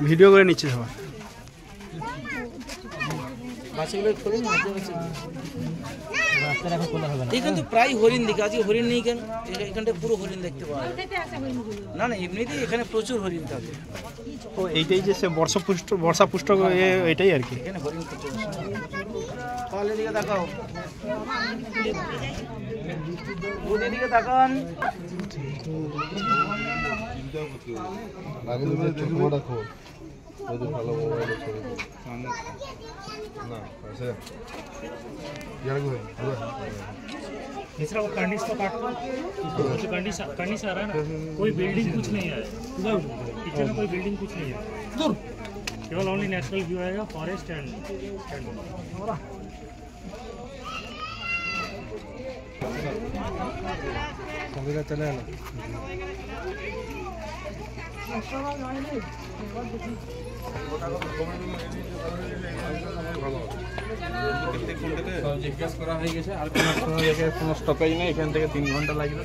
Video করে নিচ্ছে সবাই। এখানে তো প্রায় হরিণ দেখি, আজকে হরিণ নেই কেন? এখানটা পুরো হরিণ দেখতে পাওয়া যায়। না না, এমনিতেই এখানে প্রচুর হরিণ থাকে। ও এইটাই যে সে বর্ষা পুষ্ট এটাই আর কি। এখানে হরিণ প্রচুর। তাহলে দিকে দেখাও, ওদের দিকে তাকান। तीसरा वो कर्निश को काट कर्निश आ रहा है ना, कोई बिल्डिंग कुछ नहीं है पीछे में, कोई बिल्डिंग कुछ नहीं है, केवल ओनली नेचुरल व्यू आएगा, फॉरेस्ट एंड चले জিজ্ঞেস করা হয়ে গেছে, আর কোনো স্টপেজ নেই, এখান থেকে 3 ঘন্টা লাগবে।